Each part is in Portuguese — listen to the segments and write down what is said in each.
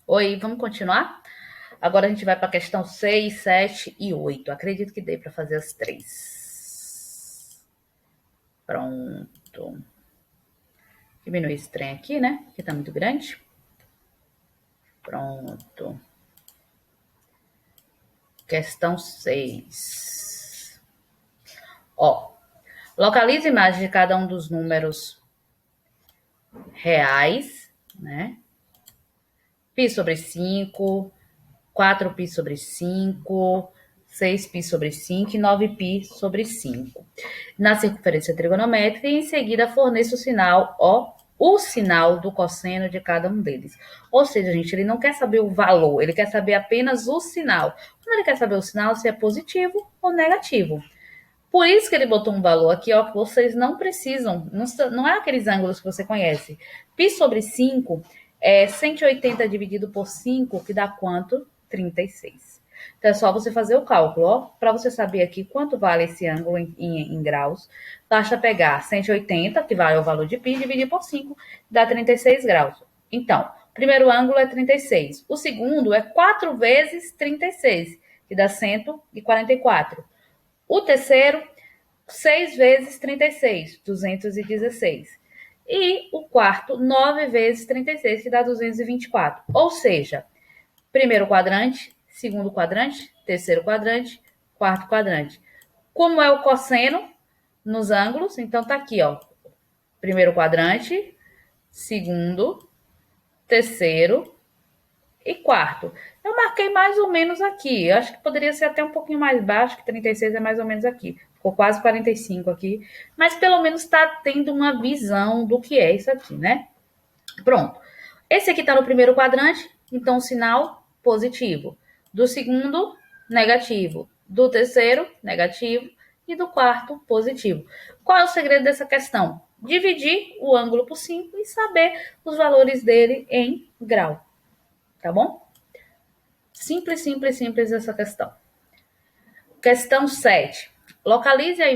Oi, vamos continuar? Agora a gente vai para a questão 6, 7 e 8. Acredito que dê para fazer as três. Pronto. Diminuir esse trem aqui, né? Que tá muito grande. Pronto. Questão 6. Ó, localize a imagem de cada um dos números reais, né? Pi sobre 5, 4π sobre 5, 6π sobre 5 e 9π sobre 5. Na circunferência trigonométrica e em seguida forneça o sinal, o sinal do cosseno de cada um deles. Ou seja, gente, ele não quer saber o valor, ele quer saber apenas o sinal. Quando ele quer saber o sinal, se é positivo ou negativo. Por isso que ele botou um valor aqui, ó, que vocês não precisam, não é aqueles ângulos que você conhece. Π sobre 5 é 180 dividido por 5, que dá quanto? 36. Então é só você fazer o cálculo, ó. Para você saber aqui quanto vale esse ângulo em graus, basta pegar 180, que vale o valor de π, dividir por 5, dá 36 graus. Então, o primeiro ângulo é 36. O segundo é 4 vezes 36, que dá 144. O terceiro, 6 vezes 36, 216. E o quarto, 9 vezes 36, que dá 224. Ou seja, primeiro quadrante, segundo quadrante, terceiro quadrante, quarto quadrante. Como é o cosseno nos ângulos? Então tá aqui, ó. Primeiro quadrante, segundo, terceiro e quarto. Eu marquei mais ou menos aqui. Eu acho que poderia ser até um pouquinho mais baixo, que 36 é mais ou menos aqui. Ficou quase 45 aqui. Mas pelo menos está tendo uma visão do que é isso aqui, né? Pronto. Esse aqui está no primeiro quadrante, então sinal positivo. Do segundo, negativo. Do terceiro, negativo. E do quarto, positivo. Qual é o segredo dessa questão? Dividir o ângulo por 5 e saber os valores dele em grau. Tá bom? Simples, simples, simples essa questão. Questão 7. Localize a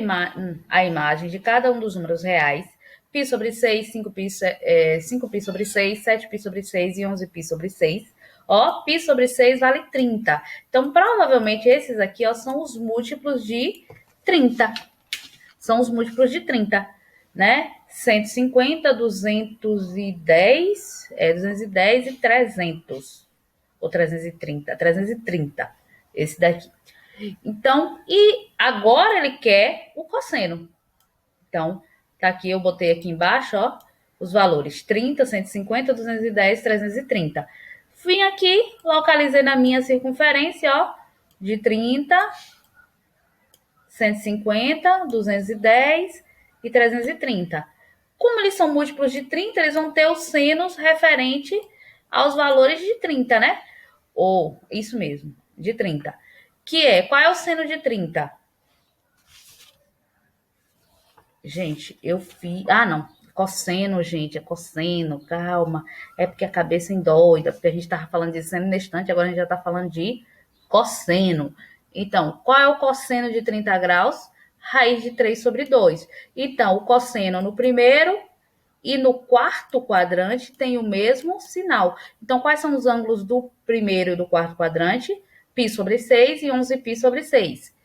imagem de cada um dos números reais. Π sobre 6, 5π sobre 6, 7π sobre 6 e 11π sobre 6. Ó, π sobre 6 vale 30. Então, provavelmente, esses aqui ó, são os múltiplos de 30. São os múltiplos de 30, né? 150, 210 e 300. Ou 330, 330. Esse daqui. Então, e agora ele quer o cosseno. Então, tá aqui, eu botei aqui embaixo, ó, os valores 30, 150, 210, 330. Vim aqui, localizei na minha circunferência, ó, de 30, 150, 210 e 330. Como eles são múltiplos de 30, eles vão ter os senos referente aos valores de 30, né? Ou, isso mesmo, de 30. Que é, qual é o seno de 30? Gente, eu fiz... Ah, não. Cosseno, gente, é cosseno, calma. É porque a cabeça endoida, porque a gente estava falando de seno nesse instante, agora a gente já está falando de cosseno. Então, qual é o cosseno de 30 graus? Raiz de 3 sobre 2. Então, o cosseno no primeiro e no quarto quadrante tem o mesmo sinal. Então, quais são os ângulos do primeiro e do quarto quadrante? Π sobre 6 e 11π sobre 6.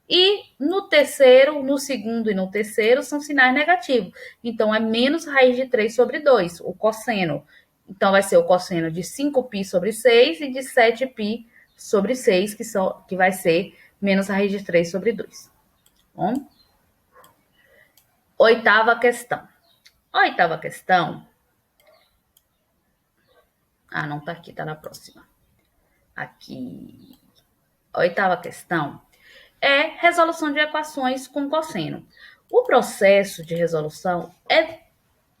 E no terceiro, no segundo e no terceiro são sinais negativos. Então, é menos raiz de 3 sobre 2, o cosseno. Então, vai ser o cosseno de 5π sobre 6 e de 7π sobre 6, que vai ser menos raiz de 3 sobre 2. Bom? Oitava questão. Oitava questão. Ah, não tá aqui, tá na próxima. Aqui. Oitava questão é resolução de equações com cosseno. O processo de resolução é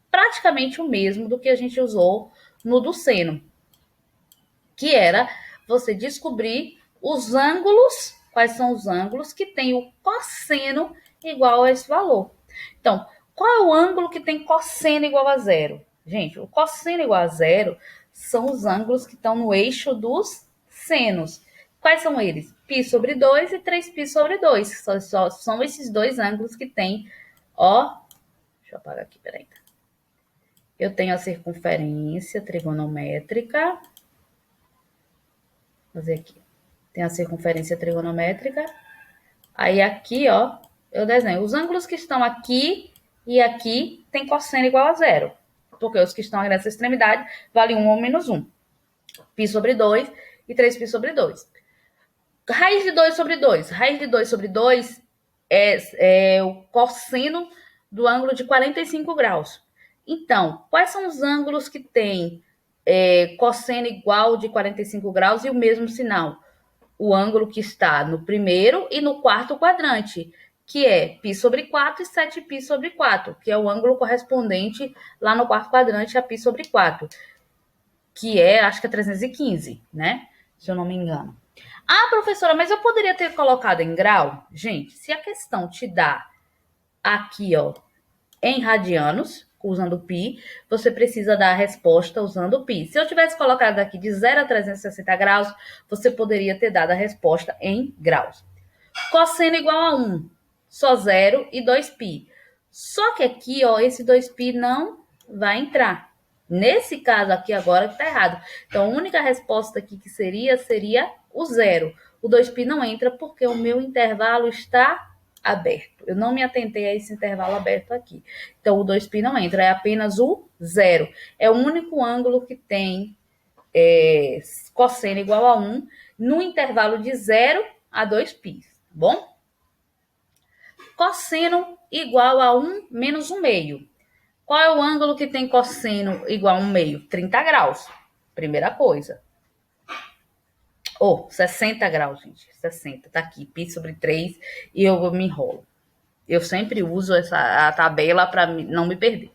praticamente o mesmo do que a gente usou no do seno, que era você descobrir os ângulos, quais são os ângulos que tem o cosseno igual a esse valor. Então, qual é o ângulo que tem cosseno igual a zero? Gente, o cosseno igual a zero são os ângulos que estão no eixo dos senos. Quais são eles? Π sobre 2 e 3π sobre 2. São esses dois ângulos que tem, ó. Deixa eu apagar aqui, peraí. Eu tenho a circunferência trigonométrica fazer aqui. Tem a circunferência trigonométrica. Aí aqui, ó, eu desenho. Os ângulos que estão aqui e aqui tem cosseno igual a zero. Porque os que estão nessa extremidade valem 1 ou menos 1. Π sobre 2 e 3π sobre 2. Raiz de 2 sobre 2. Raiz de 2 sobre 2 é o cosseno do ângulo de 45 graus. Então, quais são os ângulos que têm cosseno igual de 45 graus e o mesmo sinal? O ângulo que está no primeiro e no quarto quadrante, que é π sobre 4 e 7π sobre 4, que é o ângulo correspondente lá no quarto quadrante a π sobre 4, que é, acho que é 315, né? Se eu não me engano. Ah, professora, mas eu poderia ter colocado em grau? Gente, se a questão te dá aqui, ó, em radianos, usando π, você precisa dar a resposta usando π. Se eu tivesse colocado aqui de 0 a 360 graus, você poderia ter dado a resposta em graus. Cosseno igual a 1, só 0 e 2π. Só que aqui, ó, esse 2π não vai entrar. Nesse caso aqui agora que tá errado. Então, a única resposta aqui que seria o 0. O 2π não entra porque o meu intervalo está aberto. Eu não me atentei a esse intervalo aberto aqui. Então, o 2π não entra, é apenas o 0. É o único ângulo que tem cosseno igual a 1 no intervalo de 0 a 2π, tá bom? Cosseno igual a 1 menos 1 meio. Qual é o ângulo que tem cosseno igual a 1 meio? 30 graus. Primeira coisa. 60 graus, gente. 60, tá aqui. Π sobre 3 e eu me enrolo. Eu sempre uso a tabela para não me perder.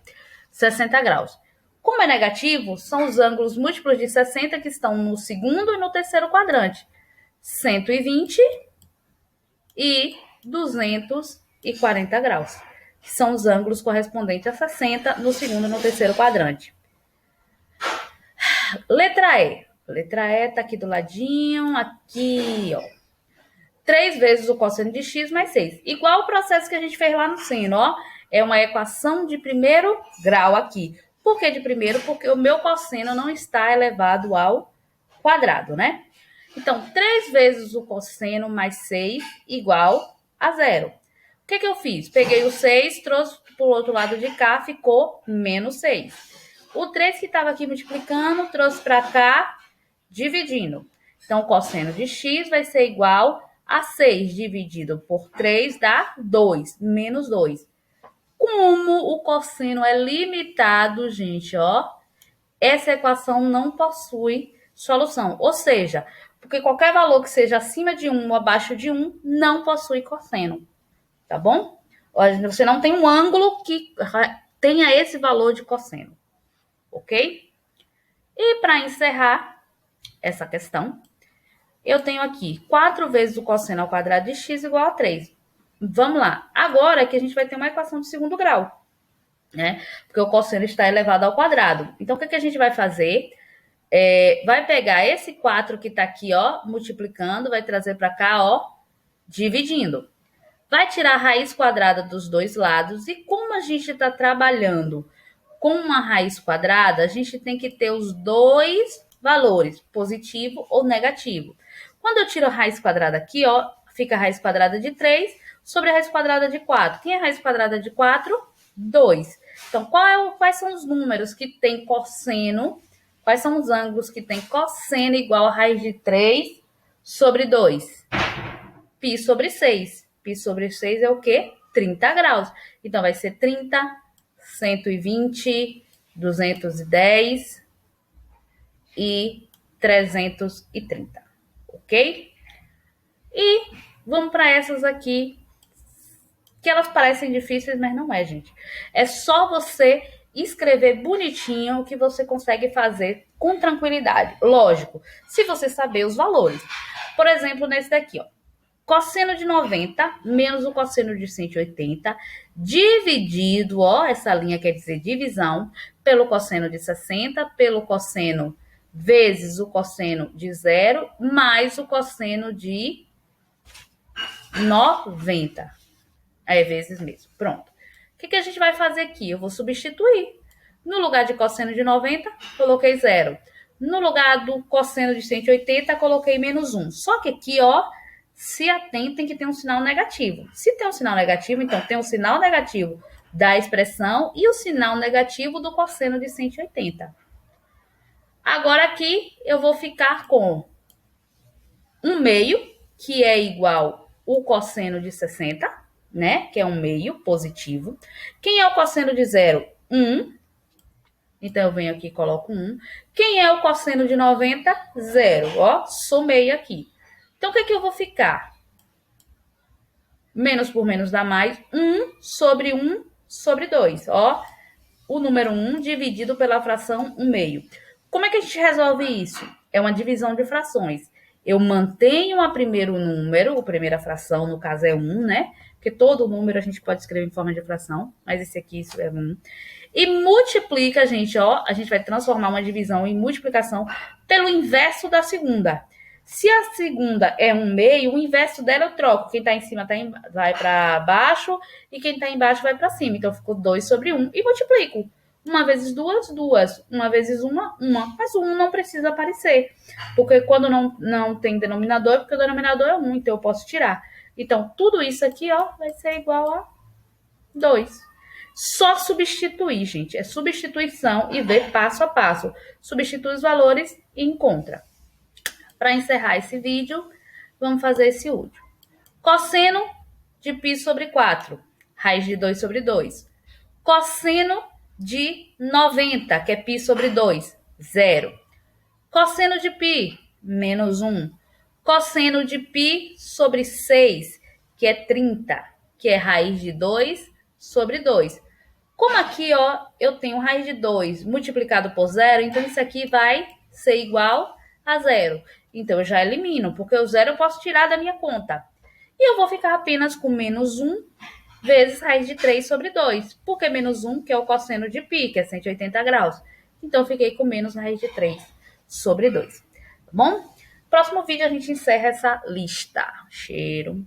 60 graus. Como é negativo, são os ângulos múltiplos de 60 que estão no segundo e no terceiro quadrante. 120 e 240 graus, que são os ângulos correspondentes a 60 no segundo e no terceiro quadrante. Letra E. Letra E tá aqui do ladinho, aqui, ó. 3 vezes o cosseno de x mais 6. Igual o processo que a gente fez lá no seno, ó. É uma equação de primeiro grau aqui. Por que de primeiro? Porque o meu cosseno não está elevado ao quadrado, né? Então, 3 vezes o cosseno mais 6 igual a 0. O que eu fiz? Peguei o 6, trouxe para o outro lado de cá, ficou menos 6. O 3 que estava aqui multiplicando, trouxe para cá, dividindo. Então, o cosseno de x vai ser igual a 6 dividido por 3 dá 2, menos 2. Como o cosseno é limitado, gente, ó, essa equação não possui solução. Ou seja, porque qualquer valor que seja acima de 1 ou abaixo de 1 não possui cosseno, tá bom? Você não tem um ângulo que tenha esse valor de cosseno, ok? E para encerrar essa questão, eu tenho aqui 4 vezes o cosseno ao quadrado de x igual a 3. Vamos lá. Agora que a gente vai ter uma equação de segundo grau, né? Porque o cosseno está elevado ao quadrado. Então, o que a gente vai fazer? Vai pegar esse 4 que está aqui, ó, multiplicando, vai trazer para cá, ó, dividindo. Vai tirar a raiz quadrada dos dois lados. E como a gente está trabalhando com uma raiz quadrada, a gente tem que ter os dois valores, positivo ou negativo. Quando eu tiro a raiz quadrada aqui, ó, fica a raiz quadrada de 3 sobre a raiz quadrada de 4. Quem é a raiz quadrada de 4? 2. Então, quais são os números que tem cosseno? Quais são os ângulos que tem cosseno igual a raiz de 3 sobre 2? Π sobre 6. Π sobre 6 é o quê? 30 graus. Então, vai ser 30, 120, 210 e 330, ok? E vamos para essas aqui, que elas parecem difíceis, mas não é, gente. É só você escrever bonitinho que você consegue fazer com tranquilidade. Lógico, se você saber os valores. Por exemplo, nesse daqui, ó. Cosseno de 90 menos o cosseno de 180 dividido, ó, essa linha quer dizer divisão, pelo cosseno de 60, pelo cosseno vezes o cosseno de 0, mais o cosseno de 90. Vezes mesmo. Pronto. O que a gente vai fazer aqui? Eu vou substituir. No lugar de cosseno de 90, coloquei 0. No lugar do cosseno de 180, coloquei menos 1. Só que aqui, ó, se atentem que tem um sinal negativo. Se tem um sinal negativo, então tem um sinal negativo da expressão e o sinal negativo do cosseno de 180. Agora aqui eu vou ficar com 1/2, que é igual o cosseno de 60, né? Que é 1/2 positivo. Quem é o cosseno de 0? 1. Então, eu venho aqui e coloco 1. Quem é o cosseno de 90? 0. Ó, somei aqui. Então, o que eu vou ficar? Menos por menos dá mais. 1 sobre 2. Ó, o número 1 dividido pela fração 1/2. Como é que a gente resolve isso? É uma divisão de frações. Eu mantenho a primeiro número, a primeira fração, no caso é 1, né? Porque todo número a gente pode escrever em forma de fração, mas esse aqui isso é 1. E multiplica, gente, ó, a gente vai transformar uma divisão em multiplicação pelo inverso da segunda. Se a segunda é 1/2, o inverso dela eu troco. Quem está em cima vai para baixo e quem está embaixo vai para cima. Então, ficou 2 sobre 1 e multiplico. 1 vezes 2, 2. 1 vezes 1, 1. Mas o 1 não precisa aparecer. Porque quando não tem denominador, porque o denominador é 1, então eu posso tirar. Então, tudo isso aqui, ó, vai ser igual a 2. Só substituir, gente. É substituição e ver passo a passo. Substitui os valores e encontra. Para encerrar esse vídeo, vamos fazer esse último. Cosseno de π sobre 4. Raiz de 2 sobre 2. Cosseno de 90, que é π sobre 2. 0. Cosseno de π, menos 1. Cosseno de π sobre 6, que é 30, que é raiz de 2 sobre 2. Como aqui, ó, eu tenho raiz de 2 multiplicado por 0, então isso aqui vai ser igual a 0. Então, eu já elimino, porque o 0 eu posso tirar da minha conta. E eu vou ficar apenas com menos 1 vezes raiz de 3 sobre 2. Por que menos 1? Que é o cosseno de π, que é 180 graus. Então, eu fiquei com menos raiz de 3 sobre 2. Tá bom? Próximo vídeo a gente encerra essa lista. Cheiro.